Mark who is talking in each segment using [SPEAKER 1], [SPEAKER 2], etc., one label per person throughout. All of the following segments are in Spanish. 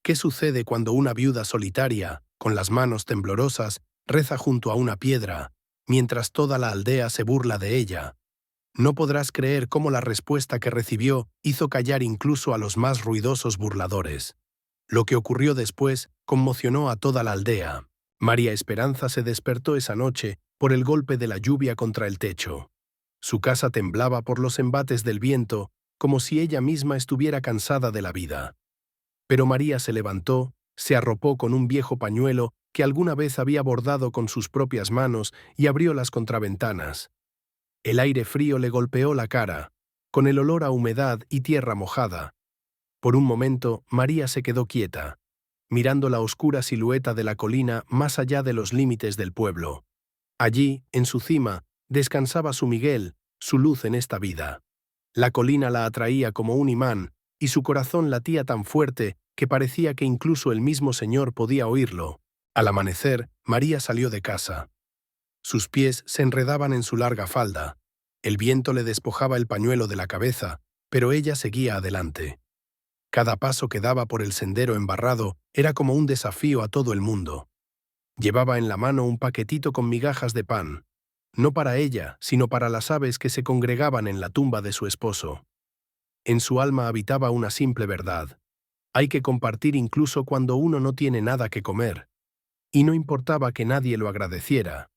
[SPEAKER 1] ¿Qué sucede cuando una viuda solitaria, con las manos temblorosas, reza junto a una piedra, mientras toda la aldea se burla de ella? No podrás creer cómo la respuesta que recibió hizo callar incluso a los más ruidosos burladores. Lo que ocurrió después conmocionó a toda la aldea. María Esperanza se despertó esa noche por el golpe de la lluvia contra el techo. Su casa temblaba por los embates del viento, como si ella misma estuviera cansada de la vida. Pero María se levantó, se arropó con un viejo pañuelo que alguna vez había bordado con sus propias manos y abrió las contraventanas. El aire frío le golpeó la cara, con el olor a humedad y tierra mojada. Por un momento, María se quedó quieta, mirando la oscura silueta de la colina más allá de los límites del pueblo. Allí, en su cima, descansaba su Miguel, su luz en esta vida. La colina la atraía como un imán, y su corazón latía tan fuerte que parecía que incluso el mismo Señor podía oírlo. Al amanecer, María salió de casa. Sus pies se enredaban en su larga falda. El viento le despojaba el pañuelo de la cabeza, pero ella seguía adelante. Cada paso que daba por el sendero embarrado era como un desafío a todo el mundo. Llevaba en la mano un paquetito con migajas de pan, no para ella, sino para las aves que se congregaban en la tumba de su esposo. En su alma habitaba una simple verdad. Hay que compartir incluso cuando uno no tiene nada que comer. Y no importaba que nadie lo agradeciera.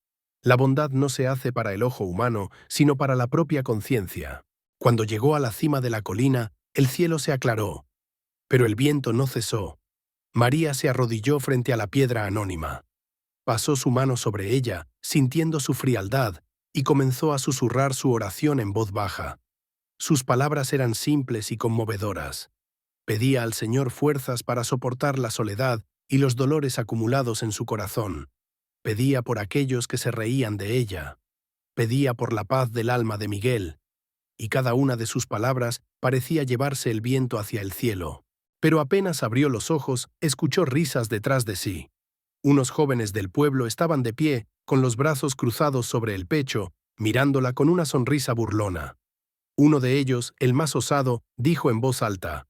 [SPEAKER 1] La bondad no se hace para el ojo humano, sino para la propia conciencia. Cuando llegó a la cima de la colina, el cielo se aclaró, pero el viento no cesó. María se arrodilló frente a la piedra anónima. Pasó su mano sobre ella, sintiendo su frialdad, y comenzó a susurrar su oración en voz baja. Sus palabras eran simples y conmovedoras. Pedía al Señor fuerzas para soportar la soledad y los dolores acumulados en su corazón. Pedía por aquellos que se reían de ella. Pedía por la paz del alma de Miguel. Y cada una de sus palabras parecía llevarse el viento hacia el cielo. Pero apenas abrió los ojos, escuchó risas detrás de sí. Unos jóvenes del pueblo estaban de pie, con los brazos cruzados sobre el pecho, mirándola con una sonrisa burlona. Uno de ellos, el más osado, dijo en voz alta: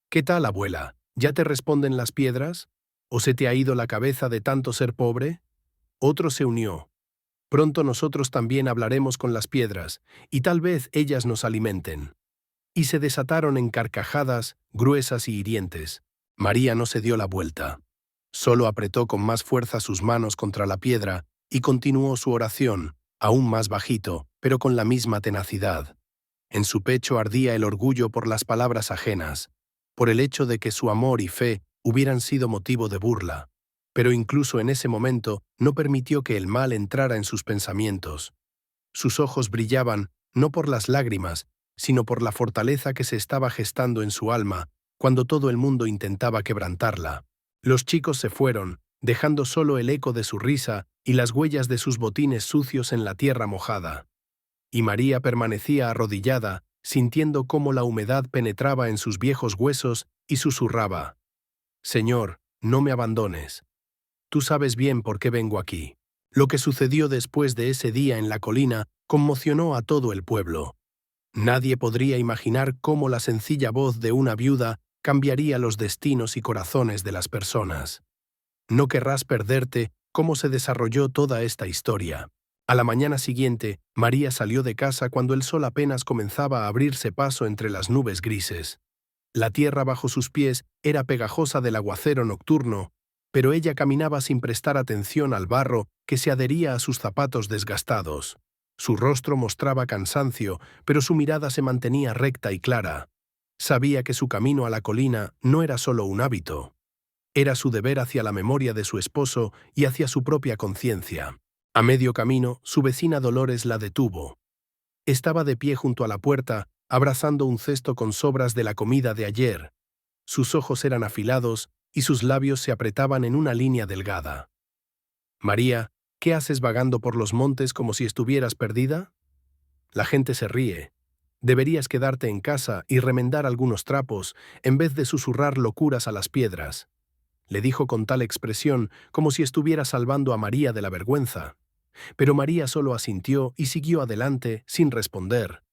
[SPEAKER 1] «¿Qué tal, abuela? ¿Ya te responden las piedras? ¿O se te ha ido la cabeza de tanto ser pobre?» Otro se unió: «Pronto nosotros también hablaremos con las piedras, y tal vez ellas nos alimenten». Y se desataron en carcajadas gruesas y hirientes. María no se dio la vuelta. Solo apretó con más fuerza sus manos contra la piedra y continuó su oración, aún más bajito, pero con la misma tenacidad. En su pecho ardía el orgullo por las palabras ajenas, por el hecho de que su amor y fe hubieran sido motivo de burla. Pero incluso en ese momento no permitió que el mal entrara en sus pensamientos. Sus ojos brillaban no por las lágrimas, sino por la fortaleza que se estaba gestando en su alma cuando todo el mundo intentaba quebrantarla. Los chicos se fueron, dejando solo el eco de su risa y las huellas de sus botines sucios en la tierra mojada. Y María permanecía arrodillada, sintiendo cómo la humedad penetraba en sus viejos huesos y susurraba: «Señor, no me abandones. Tú sabes bien por qué vengo aquí». Lo que sucedió después de ese día en la colina conmocionó a todo el pueblo. Nadie podría imaginar cómo la sencilla voz de una viuda cambiaría los destinos y corazones de las personas. No querrás perderte cómo se desarrolló toda esta historia. A la mañana siguiente, María salió de casa cuando el sol apenas comenzaba a abrirse paso entre las nubes grises. La tierra bajo sus pies era pegajosa del aguacero nocturno, pero ella caminaba sin prestar atención al barro que se adhería a sus zapatos desgastados. Su rostro mostraba cansancio, pero su mirada se mantenía recta y clara. Sabía que su camino a la colina no era solo un hábito. Era su deber hacia la memoria de su esposo y hacia su propia conciencia. A medio camino, su vecina Dolores la detuvo. Estaba de pie junto a la puerta, abrazando un cesto con sobras de la comida de ayer. Sus ojos eran afilados y sus labios se apretaban en una línea delgada. «María, ¿qué haces vagando por los montes como si estuvieras perdida? La gente se ríe. Deberías quedarte en casa y remendar algunos trapos en vez de susurrar locuras a las piedras», le dijo con tal expresión como si estuviera salvando a María de la vergüenza. Pero María solo asintió y siguió adelante sin responder.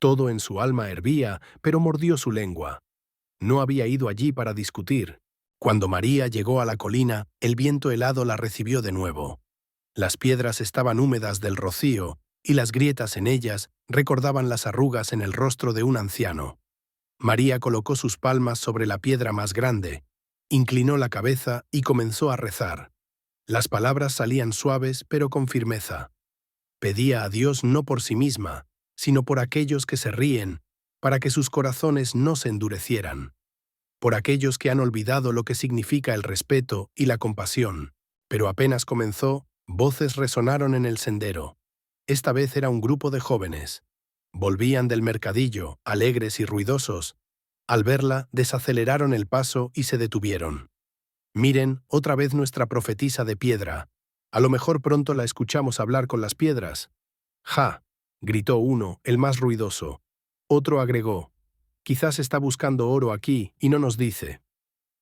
[SPEAKER 1] Todo en su alma hervía, pero mordió su lengua. No había ido allí para discutir. Cuando María llegó a la colina, el viento helado la recibió de nuevo. Las piedras estaban húmedas del rocío, y las grietas en ellas recordaban las arrugas en el rostro de un anciano. María colocó sus palmas sobre la piedra más grande, inclinó la cabeza y comenzó a rezar. Las palabras salían suaves pero con firmeza. Pedía a Dios no por sí misma, sino por aquellos que se ríen, para que sus corazones no se endurecieran. Por aquellos que han olvidado lo que significa el respeto y la compasión. Pero apenas comenzó, voces resonaron en el sendero. Esta vez era un grupo de jóvenes. Volvían del mercadillo, alegres y ruidosos. Al verla, desaceleraron el paso y se detuvieron. «Miren, otra vez nuestra profetisa de piedra. A lo mejor pronto la escuchamos hablar con las piedras». «Ja», gritó uno, el más ruidoso. Otro agregó: «Quizás está buscando oro aquí y no nos dice».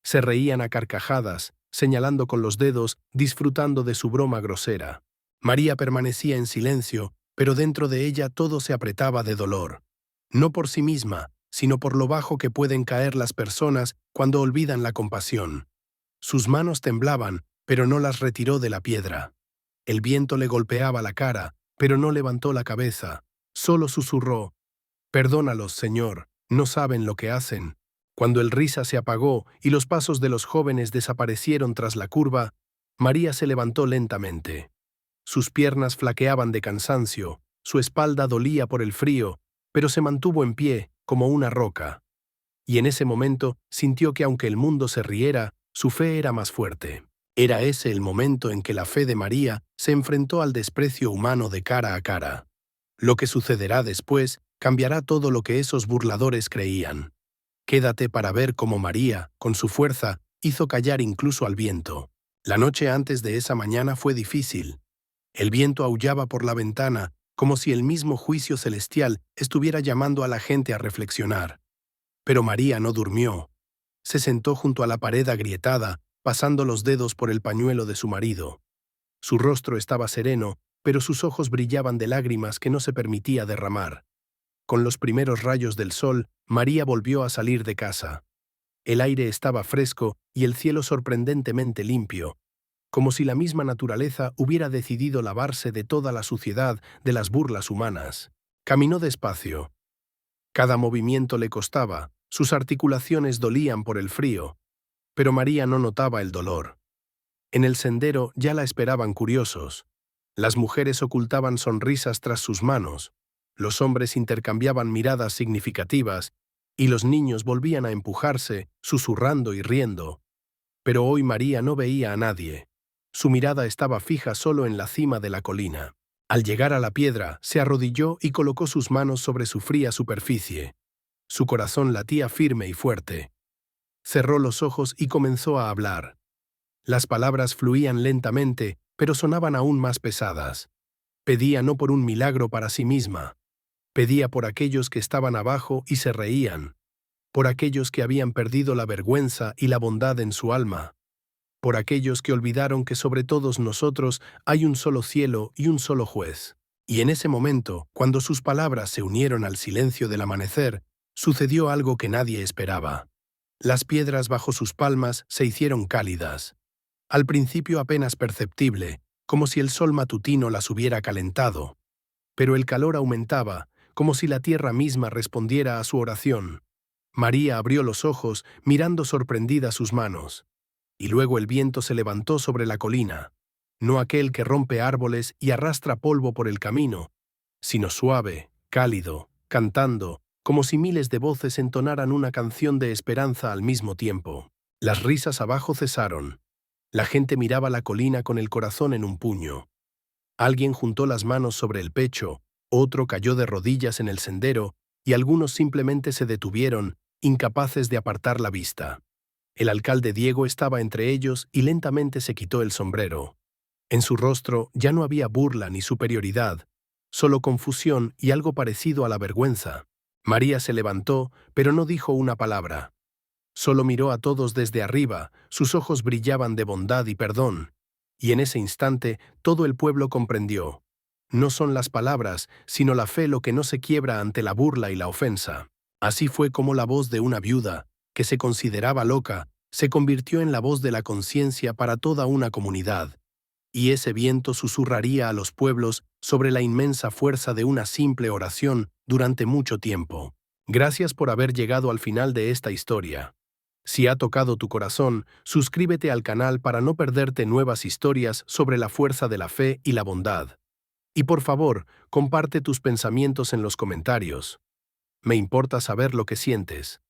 [SPEAKER 1] Se reían a carcajadas, señalando con los dedos, disfrutando de su broma grosera. María permanecía en silencio, pero dentro de ella todo se apretaba de dolor. No por sí misma, sino por lo bajo que pueden caer las personas cuando olvidan la compasión. Sus manos temblaban, pero no las retiró de la piedra. El viento le golpeaba la cara, pero no levantó la cabeza. Solo susurró: «Perdónalos, Señor, no saben lo que hacen». Cuando el risa se apagó y los pasos de los jóvenes desaparecieron tras la curva, María se levantó lentamente. Sus piernas flaqueaban de cansancio, su espalda dolía por el frío, pero se mantuvo en pie, como una roca. Y en ese momento sintió que aunque el mundo se riera, su fe era más fuerte. Era ese el momento en que la fe de María se enfrentó al desprecio humano de cara a cara. Lo que sucederá después cambiará todo lo que esos burladores creían. Quédate para ver cómo María, con su fuerza, hizo callar incluso al viento. La noche antes de esa mañana fue difícil. El viento aullaba por la ventana, como si el mismo juicio celestial estuviera llamando a la gente a reflexionar. Pero María no durmió. Se sentó junto a la pared agrietada, pasando los dedos por el pañuelo de su marido. Su rostro estaba sereno, pero sus ojos brillaban de lágrimas que no se permitía derramar. Con los primeros rayos del sol, María volvió a salir de casa. El aire estaba fresco y el cielo sorprendentemente limpio, como si la misma naturaleza hubiera decidido lavarse de toda la suciedad de las burlas humanas. Caminó despacio. Cada movimiento le costaba, sus articulaciones dolían por el frío, pero María no notaba el dolor. En el sendero ya la esperaban curiosos. Las mujeres ocultaban sonrisas tras sus manos, los hombres intercambiaban miradas significativas y los niños volvían a empujarse, susurrando y riendo. Pero hoy María no veía a nadie. Su mirada estaba fija solo en la cima de la colina. Al llegar a la piedra, se arrodilló y colocó sus manos sobre su fría superficie. Su corazón latía firme y fuerte. Cerró los ojos y comenzó a hablar. Las palabras fluían lentamente, pero sonaban aún más pesadas. Pedía no por un milagro para sí misma. Pedía por aquellos que estaban abajo y se reían. Por aquellos que habían perdido la vergüenza y la bondad en su alma. Por aquellos que olvidaron que sobre todos nosotros hay un solo cielo y un solo juez. Y en ese momento, cuando sus palabras se unieron al silencio del amanecer, sucedió algo que nadie esperaba. Las piedras bajo sus palmas se hicieron cálidas. Al principio apenas perceptible, como si el sol matutino las hubiera calentado. Pero el calor aumentaba, como si la tierra misma respondiera a su oración. María abrió los ojos, mirando sorprendida sus manos. Y luego el viento se levantó sobre la colina, no aquel que rompe árboles y arrastra polvo por el camino, sino suave, cálido, cantando, como si miles de voces entonaran una canción de esperanza al mismo tiempo. Las risas abajo cesaron. La gente miraba la colina con el corazón en un puño. Alguien juntó las manos sobre el pecho, otro cayó de rodillas en el sendero, y algunos simplemente se detuvieron, incapaces de apartar la vista. El alcalde Diego estaba entre ellos y lentamente se quitó el sombrero. En su rostro ya no había burla ni superioridad, solo confusión y algo parecido a la vergüenza. María se levantó, pero no dijo una palabra. Solo miró a todos desde arriba, sus ojos brillaban de bondad y perdón. Y en ese instante todo el pueblo comprendió. No son las palabras, sino la fe lo que no se quiebra ante la burla y la ofensa. Así fue como la voz de una viuda, que se consideraba loca, se convirtió en la voz de la conciencia para toda una comunidad, y ese viento susurraría a los pueblos sobre la inmensa fuerza de una simple oración durante mucho tiempo. Gracias por haber llegado al final de esta historia. Si ha tocado tu corazón, suscríbete al canal para no perderte nuevas historias sobre la fuerza de la fe y la bondad. Y por favor, comparte tus pensamientos en los comentarios. Me importa saber lo que sientes.